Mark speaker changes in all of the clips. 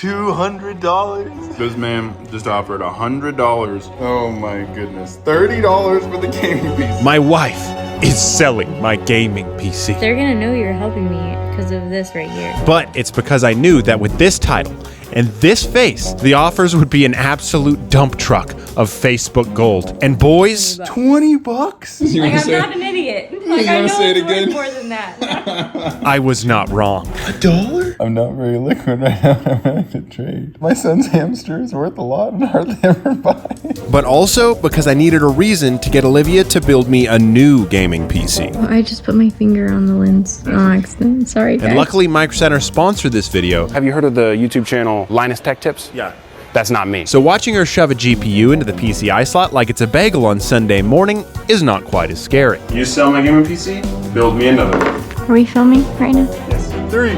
Speaker 1: $200? This man just offered $100. Oh my goodness. $30 for the gaming PC.
Speaker 2: My wife is selling my gaming PC.
Speaker 3: They're gonna know you're helping me because of this right here.
Speaker 2: But it's because I knew that with this title and this face, the offers would be an absolute dump truck of Facebook gold. And boys,
Speaker 1: $20?
Speaker 3: Like, I'm not an idiot. Like, I know it's worth more than that.
Speaker 2: I was not wrong.
Speaker 1: $1? I'm not very liquid right now. I'm having to trade. My son's hamster is worth a lot and hardly ever buy.
Speaker 2: But also because I needed a reason to get Olivia to build me a new gaming PC.
Speaker 3: I just put my finger on the lens on accident. Sorry, guys.
Speaker 2: And luckily, Micro Center sponsored this video.
Speaker 4: Have you heard of the YouTube channel Linus Tech Tips?
Speaker 2: Yeah.
Speaker 4: That's not me.
Speaker 2: So watching her shove a GPU into the PCI slot like it's a bagel on Sunday morning is not quite as scary.
Speaker 1: You sell my gaming PC? Build me another one.
Speaker 3: Are we filming right now?
Speaker 1: Yes. 3, 2,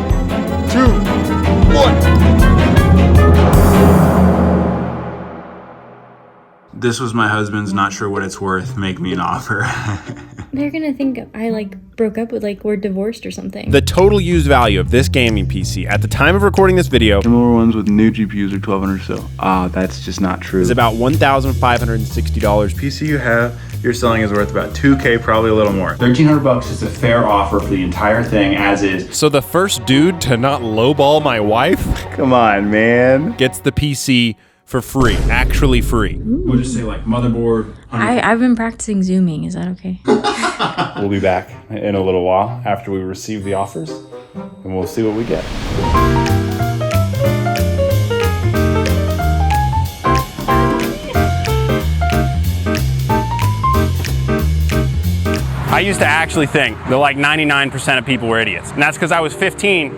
Speaker 1: 1. This was my husband's not sure what it's worth, make me an offer.
Speaker 3: They're gonna think I broke up with we're divorced or something.
Speaker 2: The total used value of this gaming PC at the time of recording this video
Speaker 1: Similar ones with new GPUs are $1,200 or so. That's just not true.
Speaker 2: is about $1,560.
Speaker 1: PC you have, you're selling is worth about $2K, probably a little more.
Speaker 5: $1,300 is a fair offer for the entire thing as is.
Speaker 2: So the first dude to not lowball my wife
Speaker 1: Come on, man.
Speaker 2: gets the PC for free, actually free.
Speaker 5: We'll just say motherboard.
Speaker 3: I've been practicing Zooming. Is that okay?
Speaker 1: We'll be back in a little while after we receive the offers, and we'll see what we get.
Speaker 4: I used to actually think that 99% of people were idiots. And that's because I was 15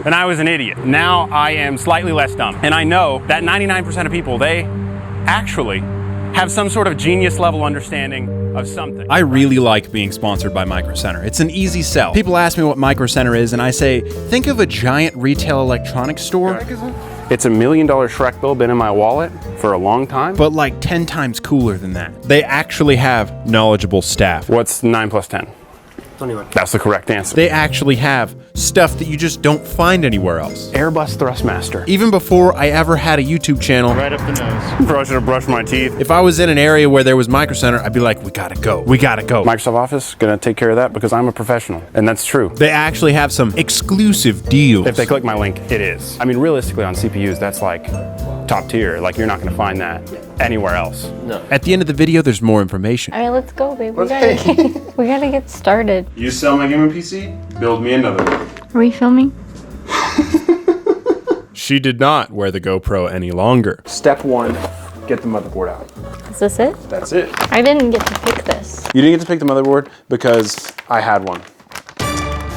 Speaker 4: and I was an idiot. Now I am slightly less dumb. And I know that 99% of people, they actually have some sort of genius level understanding of something.
Speaker 2: I really like being sponsored by Micro Center. It's an easy sell. People ask me what Micro Center is, and I say, think of a giant retail electronics store,
Speaker 4: It's $1 million Shrek bill been in my wallet for a long time.
Speaker 2: but 10 times cooler than that. They actually have knowledgeable staff.
Speaker 4: What's 9 plus 10? 21. That's the correct answer.
Speaker 2: They actually have stuff that you just don't find anywhere else.
Speaker 4: Airbus Thrustmaster.
Speaker 2: Even before I ever had a YouTube channel,
Speaker 1: Right up the nose.
Speaker 4: Probably should have brushed my teeth.
Speaker 2: if I was in an area where there was Micro Center, I'd be like, we gotta go. We gotta go.
Speaker 4: Microsoft Office gonna take care of that because I'm a professional, and that's true.
Speaker 2: They actually have some exclusive deals.
Speaker 4: If they click my link, it is. I mean, realistically, on CPUs, that's top tier. You're not gonna find that anywhere else.
Speaker 2: At the end of the video, there's more information.
Speaker 3: All right, let's go, babe. We gotta get started.
Speaker 1: You sell my gaming PC? Build me another one.
Speaker 3: Are we filming?
Speaker 2: She did not wear the GoPro any longer.
Speaker 4: Step 1, get the motherboard out.
Speaker 3: Is this it?
Speaker 4: That's it.
Speaker 3: I didn't get to pick this.
Speaker 4: You didn't get to pick the motherboard because I had one.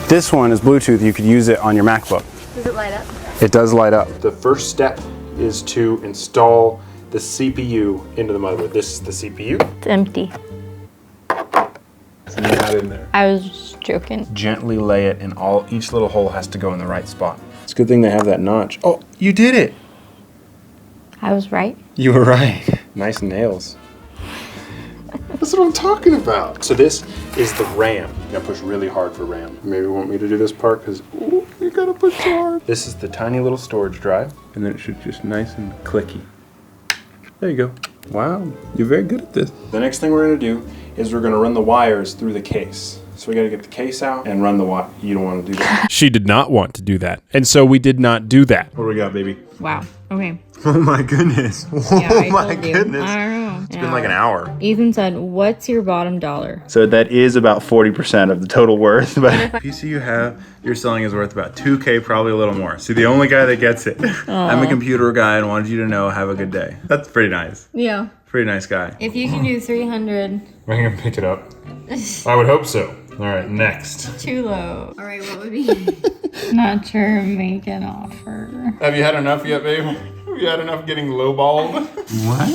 Speaker 4: This one is Bluetooth. You could use it on your MacBook.
Speaker 3: Does it light up?
Speaker 4: It does light up. The first step is to install the CPU into the motherboard. This is the CPU.
Speaker 3: It's empty.
Speaker 4: So not in there.
Speaker 3: I was just joking.
Speaker 4: Gently lay it in each little hole has to go in the right spot. It's a good thing they have that notch. Oh, you did it.
Speaker 3: I was right.
Speaker 4: You were right. Nice nails. That's what I'm talking about. So this is the RAM. You gotta push really hard for RAM. Maybe you want me to do this part because you gotta push so hard. This is the tiny little storage drive, and then it should just nice and clicky. There you go. Wow, you're very good at this. The next thing we're gonna do is we're gonna run the wires through the case. So we gotta get the case out and run the wire. You don't want to do that.
Speaker 2: She did not want to do that. And so we did not do that.
Speaker 1: What do we got, baby?
Speaker 3: Wow. Okay.
Speaker 1: Oh my goodness.
Speaker 3: Yeah,
Speaker 1: Oh
Speaker 3: I
Speaker 1: my
Speaker 3: told you.
Speaker 1: goodness.
Speaker 3: I don't know.
Speaker 1: It's been like an hour.
Speaker 3: Ethan said, "What's your bottom dollar?"
Speaker 1: So that is about 40% of the total worth. But PC you have, you're selling is worth about 2K, probably a little more. See, the only guy that gets it. I'm a computer guy and wanted you to know, have a good day. That's pretty nice.
Speaker 3: Yeah.
Speaker 1: Pretty nice guy.
Speaker 3: If you can do 300,
Speaker 1: I'm gonna pick it up. I would hope so. All right, next.
Speaker 3: too low. All right, what would be? Not sure. Make an offer.
Speaker 1: Have you had enough yet, babe? Have you had enough getting lowballed? What?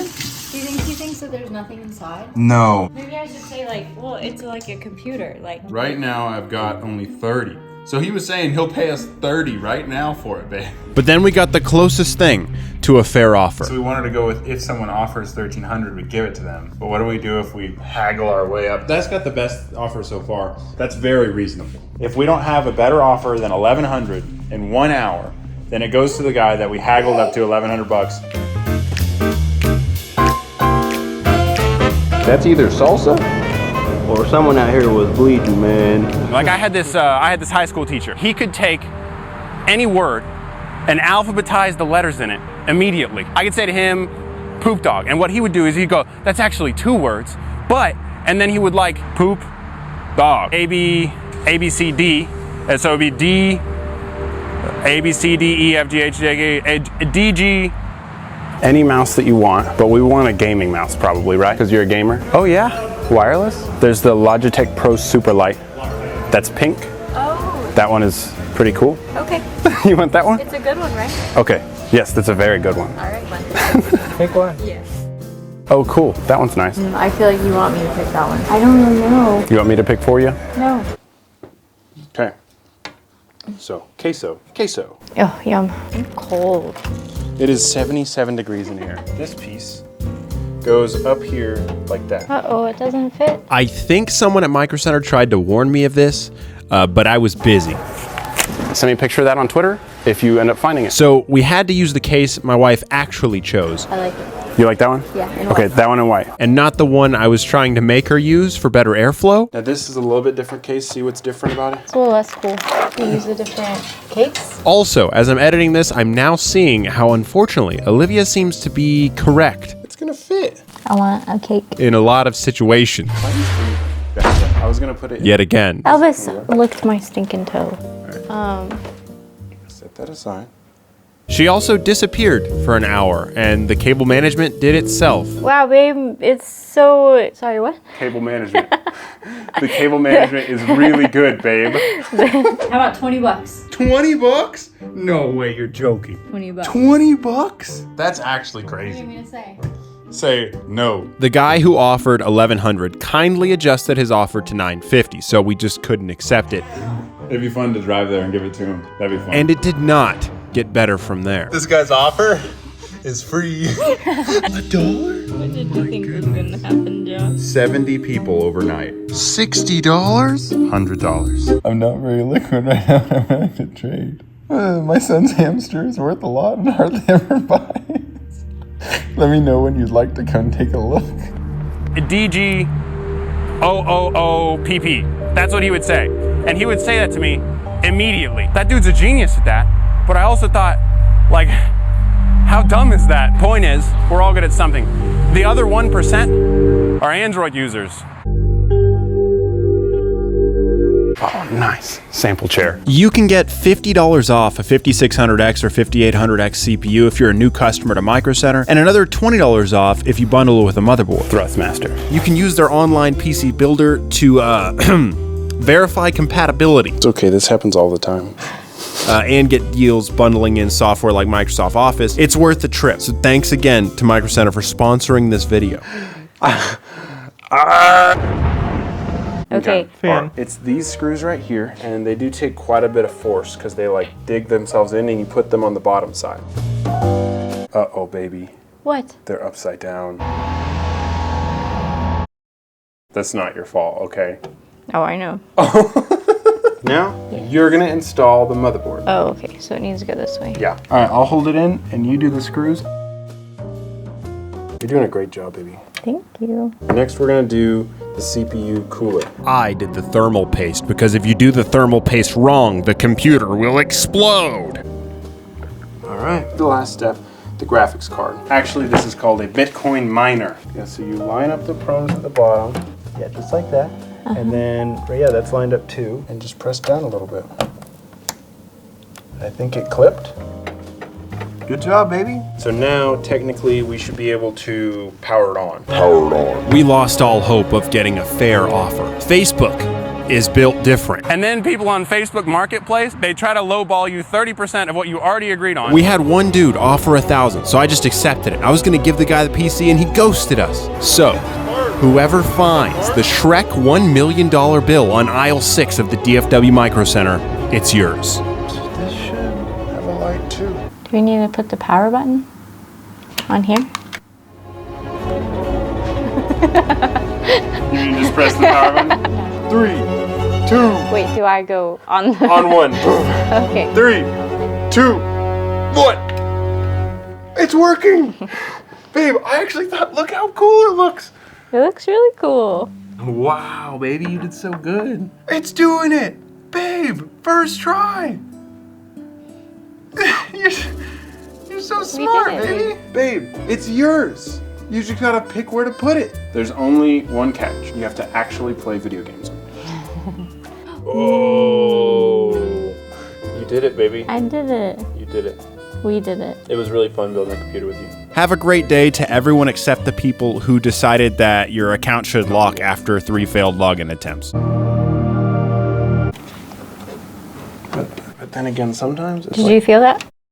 Speaker 3: Do you think he thinks that there's nothing inside?
Speaker 1: No.
Speaker 3: Maybe I should say well, it's like a computer.
Speaker 1: Right now, I've got only 30. So he was saying he'll pay us 30 right now for it, babe.
Speaker 2: But then we got the closest thing to a fair offer.
Speaker 1: So we wanted to go with if someone offers $1,300, we give it to them. But what do we do if we haggle our way up? That's got the best offer so far. That's very reasonable. If we don't have a better offer than $1,100 in 1 hour, Then it goes to the guy that we haggled up to 1,100 bucks.
Speaker 6: That's either salsa or someone out here was bleeding, man.
Speaker 2: Like I had this high school teacher. He could take any word and alphabetize the letters in it immediately. I could say to him, poop dog. And what he would do is he'd go, that's actually 2 words, but, and then he would like poop dog. A, B, C, D. And so it'd be D, A, B, C, D, E, F, G, H, J, K, D, G. Any mouse that you want, but we want a gaming mouse probably, right? Because you're a gamer. Oh yeah, wireless. There's the Logitech Pro Superlight. That's pink.
Speaker 3: Oh.
Speaker 2: That one is pretty cool.
Speaker 3: Okay.
Speaker 2: You want that one?
Speaker 3: It's a good one, right?
Speaker 2: Okay. Yes, that's a very good one.
Speaker 3: All right, one.
Speaker 6: Pick one.
Speaker 3: Yeah.
Speaker 2: Oh, cool. That one's nice.
Speaker 3: I feel like you want me to pick that one. I don't know.
Speaker 2: You want me to pick for you?
Speaker 3: No.
Speaker 2: Okay. So, queso.
Speaker 3: Oh, yum. I'm cold.
Speaker 2: It is 77 degrees in here. This piece goes up here like that.
Speaker 3: Uh-oh, it doesn't fit.
Speaker 2: I think someone at Micro Center tried to warn me of this, but I was busy. Send me a picture of that on Twitter if you end up finding it. So we had to use the case my wife actually chose.
Speaker 3: I like it.
Speaker 2: You like that one?
Speaker 3: Yeah, in
Speaker 2: Okay,
Speaker 3: white.
Speaker 2: that one in white. And not the one I was trying to make her use for better airflow. Now this is a little bit different case. See what's different about it?
Speaker 3: It's a little less cool. You use a different case.
Speaker 2: Also, as I'm editing this, I'm now seeing how unfortunately Olivia seems to be correct. It's gonna fit
Speaker 3: I want a cake.
Speaker 2: in a lot of situations.
Speaker 1: I was gonna put it
Speaker 2: Yet again.
Speaker 3: Elvis licked my stinking toe.
Speaker 1: Set that aside.
Speaker 2: She also disappeared for an hour, and the cable management did itself.
Speaker 3: Wow, babe, it's so... Sorry, what?
Speaker 2: Cable management. The cable management is really good, babe.
Speaker 3: How about 20 bucks?
Speaker 1: 20 bucks? No way, you're joking.
Speaker 3: 20 bucks.
Speaker 1: 20 bucks? That's actually crazy.
Speaker 3: What do you mean to say?
Speaker 1: Say no.
Speaker 2: The guy who offered $1,100 kindly adjusted his offer to $950, so we just couldn't accept it.
Speaker 1: It'd be fun to drive there and give it to him. That'd be fun.
Speaker 2: And it did not get better from there.
Speaker 1: This guy's offer is free. $1?
Speaker 3: What did you think was going to happen, Joe?
Speaker 1: 70 people overnight. $60? $100. I'm not very liquid right now. I'm going to trade. My son's hamster is worth a lot and hardly ever buys. Let me know when you'd like to come take a look.
Speaker 2: DG OOOPP. That's what he would say. And he would say that to me immediately. That dude's a genius at that. But I also thought, like, how dumb is that? Point is, we're all good at something. The other 1% are Android users. Oh, nice. Sample chair. You can get $50 off a 5600X or 5800X CPU if you're a new customer to Micro Center, and another $20 off if you bundle it with a motherboard. Thrustmaster. You can use their online PC builder to verify compatibility.
Speaker 4: It's okay, this happens all the time.
Speaker 2: And get deals bundling in software like Microsoft Office. It's worth the trip. So thanks again to Micro Center for sponsoring this video.
Speaker 3: Okay.
Speaker 4: It's these screws right here, and they do take quite a bit of force because they like dig themselves in and you put them on the bottom side. Uh-oh, baby.
Speaker 3: What?
Speaker 4: They're upside down. That's not your fault, okay?
Speaker 3: Oh, I know.
Speaker 4: Now, you're gonna install the motherboard.
Speaker 3: Oh, okay. So it needs to go this way.
Speaker 4: Yeah. All right, I'll hold it in and you do the screws. You're doing a great job, baby.
Speaker 3: Thank you.
Speaker 4: Next, we're gonna do the CPU cooler.
Speaker 2: I did the thermal paste because if you do the thermal paste wrong, the computer will explode.
Speaker 4: All right. The last step, the graphics card. Actually, this is called a Bitcoin miner. Yeah, so you line up the pros at the bottom. Yeah, just like that. And then, yeah, that's lined up too. And just press down a little bit. I think it clipped. Good job, baby. So now, technically, we should be able to power it on.
Speaker 2: We lost all hope of getting a fair offer. Facebook is built different. And then people on Facebook Marketplace, they try to lowball you 30% of what you already agreed on. We had one dude offer $1,000, so I just accepted it. I was gonna give the guy the PC and he ghosted us. So, whoever finds the Shrek $1 million bill on aisle 6 of the DFW Micro Center, it's yours.
Speaker 4: This should have a light too.
Speaker 3: Do we need to put the power button on here?
Speaker 4: You mean just press the power button? 3, 2,
Speaker 3: Wait, do I go on the...
Speaker 4: on 1.
Speaker 3: Okay.
Speaker 4: 3, 2,
Speaker 1: What? It's working! Babe, I actually thought, look how cool it looks.
Speaker 7: It looks really cool.
Speaker 1: Wow, baby, you did so good. It's doing it! Babe, first try! You're so smart,
Speaker 7: did it.
Speaker 1: baby! Babe, it's yours! You just gotta pick where to put it. There's only one catch. You have to actually play video games. Oh! You did it, baby.
Speaker 7: I did it.
Speaker 1: You did it.
Speaker 7: We did it.
Speaker 4: It was really fun building a computer with you.
Speaker 2: Have a great day to everyone except the people who decided that your account should lock after 3 failed login attempts.
Speaker 1: But then again, sometimes it's
Speaker 7: Did you feel that?